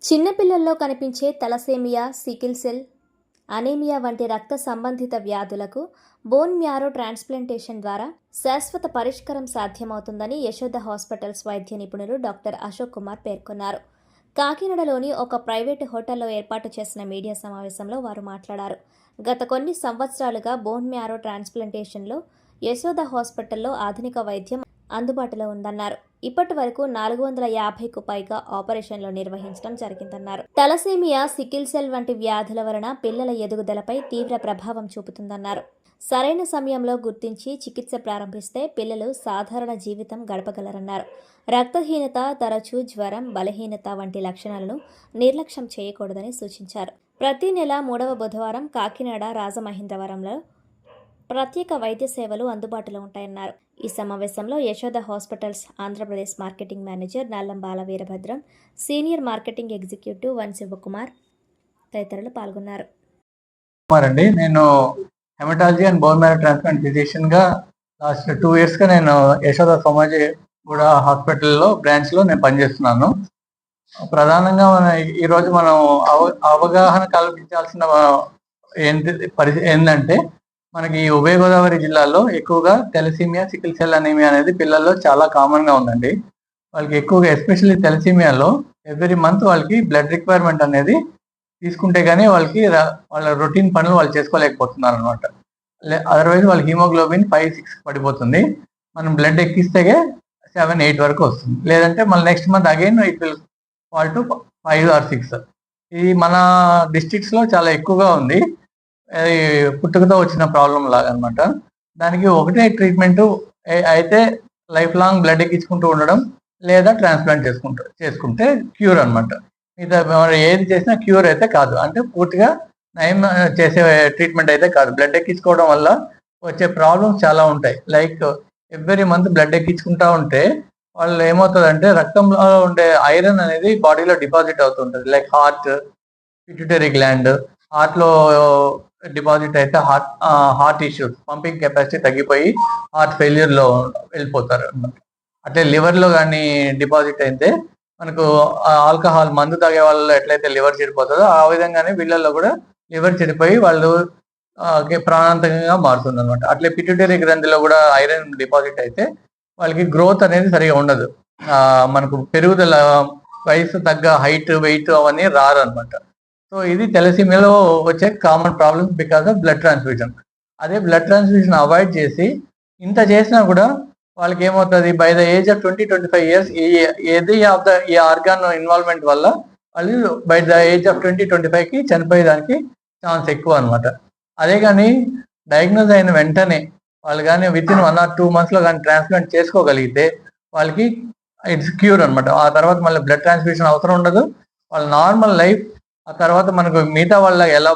చిన్నపిల్లల్లో కనిపించే thalassemia, sickle cell, anaemia వంటి రక్త సంబంధిత వ్యాధులకు బోన్ మ్యారో ట్రాన్స్ప్లాంటేషన్ ద్వారా శాశ్వత పరిష్కారం సాధ్యమవుతుందని యశోద హాస్పిటల్స్ వైద్య నిపుణులు డాక్టర్ అశోక్ కుమార్ పేర్కొన్నారు. కాకినాడలోని ఒక ప్రైవేటు హోటల్లో ఏర్పాటు చేసిన మీడియా సమావేశంలో వారు మాట్లాడారు. గత కొన్ని సంవత్సరాలుగా బోన్ మ్యారో ట్రాన్స్ప్లాంటేషన్లో యశోద హాస్పిటల్లో ఆధునిక వైద్యం అందుబాటులో ఉందన్నారు. ఇప్పటి వరకు 450కు పైగా ఆపరేషన్లు నిర్వహించడం జరిగిందన్నారు. తలసేమియా, సికిల్ సెల్ వంటి వ్యాధుల వలన పిల్లల ఎదుగుదలపై తీవ్ర ప్రభావం చూపుతుందన్నారు. సరైన సమయంలో గుర్తించి చికిత్స ప్రారంభిస్తే పిల్లలు సాధారణ జీవితం గడపగలరన్నారు. రక్తహీనత, తరచూ జ్వరం, బలహీనత వంటి లక్షణాలను నిర్లక్ష్యం చేయకూడదని సూచించారు. ప్రతి నెల 3వ బుధవారం కాకినాడ, రాజమహేంద్రవరంలో ప్రత్యేక వైద్య సేవలు అందుబాటులో ఉంటాయన్నారు. ఈ సమావేశంలో Yashoda hospitals Andhra Pradesh marketing manager Nallam Bala Veerabhadram, senior marketing executive one Shivakumar తదితరులు పాల్గొన్నారు. నేను haematology and bone marrow transplant physician గా లాస్ట్ 2 years గా నేను యశోద సోమాజీ కూడా హాస్పిటల్లో బ్రాంచ్ లో నేను పనిచేస్తున్నాను. ప్రధానంగా ఈరోజు మనం అవగాహన కల్పించాల్సిన ఏంటంటే మనకి ఉభయ గోదావరి జిల్లాలో ఎక్కువగా తెలసీమియా, సికిల్ సెల్ అనీమియా అనేది పిల్లల్లో చాలా కామన్ గా ఉందండి. వాళ్ళకి ఎక్కువగా ఎస్పెషల్లీ తెలసీమియాలో ఎవ్రీ మంత్ వాళ్ళకి బ్లడ్ రిక్వైర్మెంట్ అనేది తీసుకుంటే గానీ వాళ్ళకి వాళ్ళ రొటీన్ పనులు వాళ్ళు చేసుకోలేకపోతున్నారు అనమాట. అదర్వైజ్ వాళ్ళకి హిమోగ్లోబిన్ 5-6 పడిపోతుంది. మనం బ్లడ్ ఎక్కిస్తే 7-8 వరకు వస్తుంది. లేదంటే మళ్ళీ next month again it will fall to 5 or 6. ఇది మన డిస్ట్రిక్ట్స్ లో చాలా ఎక్కువగా ఉంది. పుట్టుకతో వచ్చిన ప్రాబ్లం లాగా అనమాట. దానికి ఒకటే ట్రీట్మెంట్ అయితే లైఫ్ లాంగ్ బ్లడ్ ఎక్కించుకుంటూ ఉండడం, లేదా ట్రాన్స్ప్లాంట్ చేసుకుంటే క్యూర్ అనమాట. మిగతా ఏది చేసినా క్యూర్ అయితే కాదు, అంటే పూర్తిగా నయం చేసే ట్రీట్మెంట్ అయితే కాదు. బ్లడ్ ఎక్కించుకోవడం వల్ల వచ్చే ప్రాబ్లమ్స్ చాలా ఉంటాయి. లైక్ ఎవ్రీ మంత్ బ్లడ్ ఎక్కించుకుంటా ఉంటే వాళ్ళు ఏమవుతుందంటే రక్తంలో ఉండే ఐరన్ అనేది బాడీలో డిపాజిట్ అవుతుంటుంది. Like heart, pituitary gland, heart లో డిపాజిట్ అయితే హార్ట్ ఇష్యూస్, పంపింగ్ కెపాసిటీ తగ్గిపోయి హార్ట్ ఫెయిల్యూర్ లో వెళ్ళిపోతారు అనమాట. అట్లే లివర్ లో కానీ డిపాజిట్ అయితే మనకు ఆల్కహాల్ మందు తాగే వాళ్ళలో ఎట్లయితే లివర్ చెడిపోతుందో ఆ విధంగానే వీళ్ళల్లో కూడా లివర్ చెడిపోయి వాళ్ళు ప్రాణాంతకంగా మారుతుంది అనమాట. అట్లే పిట్యూటరీ గ్రంథిలో కూడా ఐరన్ డిపాజిట్ అయితే వాళ్ళకి గ్రోత్ అనేది సరిగా ఉండదు. మనకు పెరుగుదల, వయసు తగ్గ హైట్, వెయిట్ అవన్నీ రారు అనమాట. సో ఇది తెలసీమియాలో వచ్చే common problem because of blood transfusion. అదే బ్లడ్ ట్రాన్స్ఫ్యూజన్ అవాయిడ్ చేసి ఇంత చేసినా కూడా వాళ్ళకి ఏమవుతుంది, by the age of 20-25 years ఈ ఆర్గాన్ ఇన్వాల్వ్మెంట్ వల్ల వాళ్ళు బై ద ఏజ్ ఆఫ్ 20-25కి చనిపోయేదానికి ఛాన్స్ ఎక్కువ అనమాట. అదే కానీ డయాగ్నోజ్ అయిన వెంటనే వాళ్ళు కానీ విత్ ఇన్ 1 or 2 months లో కానీ ట్రాన్స్ప్లాంట్ చేసుకోగలిగితే వాళ్ళకి ఇట్స్ క్యూర్ అనమాట. ఆ తర్వాత మళ్ళీ బ్లడ్ ట్రాన్స్ఫ్యూషన్ అవసరం ఉండదు. వాళ్ళ నార్మల్ లైఫ్ ఆ తర్వాత మనకు మిగతా వాళ్ళ ఎలా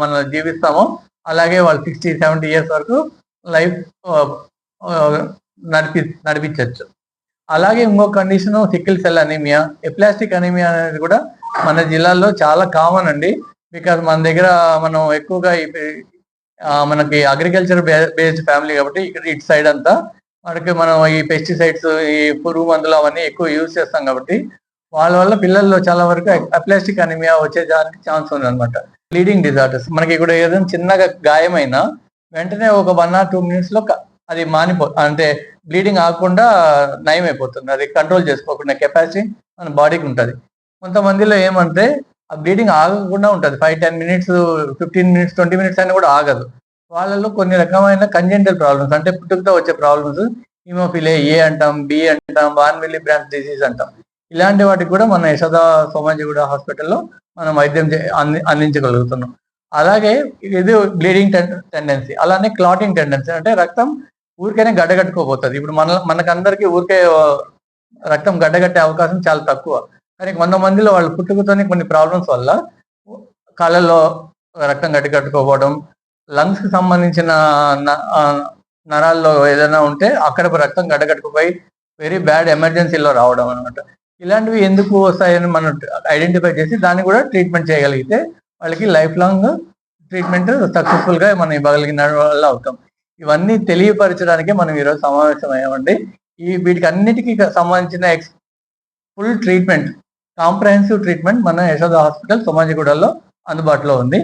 మనం జీవిస్తామో అలాగే వాళ్ళు 60-70 years వరకు లైఫ్ నడిపించవచ్చు. అలాగే ఇంకో condition sickle cell anaemia, aplastic anaemia అనేది కూడా మన జిల్లాలో చాలా కామన్ అండి. బికాస్ మన దగ్గర మనం ఎక్కువగా మనకి అగ్రికల్చర్ బేస్డ్ ఫ్యామిలీ కాబట్టి ఇటు సైడ్ అంతా మనకి మనం ఈ పెస్టిసైడ్స్, ఈ పురుగు మందులు అవన్నీ ఎక్కువ యూజ్ చేస్తాం కాబట్టి వాళ్ళ వల్ల పిల్లల్లో చాలా వరకు అప్లాస్టిక్ అనీమియా వచ్చేదానికి ఛాన్స్ ఉంది అనమాట. బ్లీడింగ్ డిజార్డర్స్, మనకి ఇక్కడ ఏదైనా చిన్నగా గాయమైనా వెంటనే ఒక 1 or 2 minutes లో అది అంటే బ్లీడింగ్ ఆగకుండా నయం అయిపోతుంది. అది కంట్రోల్ చేసుకోకుండా కెపాసిటీ మన బాడీకి ఉంటుంది. కొంతమందిలో ఏమంటే ఆ బ్లీడింగ్ ఆగకుండా ఉంటుంది. 5-10 minutes, 15 minutes, 20 minutes అయినా కూడా ఆగదు. వాళ్ళలో కొన్ని రకమైన కంజెంటల్ ప్రాబ్లమ్స్, అంటే పుట్టుకతో వచ్చే ప్రాబ్లమ్స్, హిమోఫిలియా ఏ అంటాం, బి అంటాం, వాన్ విల్లీ బ్రాంచ్ డిసీజ్ అంటాం. ఇలాంటి వాటికి కూడా మన యశోద సోమాజిగూడ హాస్పిటల్లో మనం వైద్యం అందించగలుగుతున్నాం. అలాగే ఇది బ్లీడింగ్ టెండెన్సీ, అలానే క్లాటింగ్ టెండెన్సీ, అంటే రక్తం ఊరికైనా గడ్డగట్టుకోపోతుంది. ఇప్పుడు మనకందరికీ ఊరికే రక్తం గడ్డగట్టే అవకాశం చాలా తక్కువ. కానీ కొంతమందిలో వాళ్ళు పుట్టుకతోనే కొన్ని ప్రాబ్లమ్స్ వల్ల కళ్ళల్లో రక్తం గడ్డగట్టుకోపోవడం, లంగ్స్ కి సంబంధించిన నరాల్లో ఏదైనా ఉంటే అక్కడ రక్తం గడ్డగట్టుకుపోయి వెరీ బ్యాడ్ ఎమర్జెన్సీలో రావడం అనమాట. ఇలాంటివి ఎందుకు వస్తాయని మనం ఐడెంటిఫై చేసి దాన్ని కూడా ట్రీట్మెంట్ చేయగలిగితే వాళ్ళకి లైఫ్ లాంగ్ ట్రీట్మెంట్ సక్సెస్ఫుల్ గా మనం ఇవ్వగలిగిన వల్ల అవుతాం. ఇవన్నీ తెలియపరచడానికే మనం ఈరోజు సమావేశం అయ్యామండి. వీటికి అన్నిటికీ సంబంధించిన ఫుల్ ట్రీట్మెంట్ కాంప్రహెన్సివ్ ట్రీట్మెంట్ మన యశోద హాస్పిటల్ సోమాజిగూడలో అందుబాటులో ఉంది.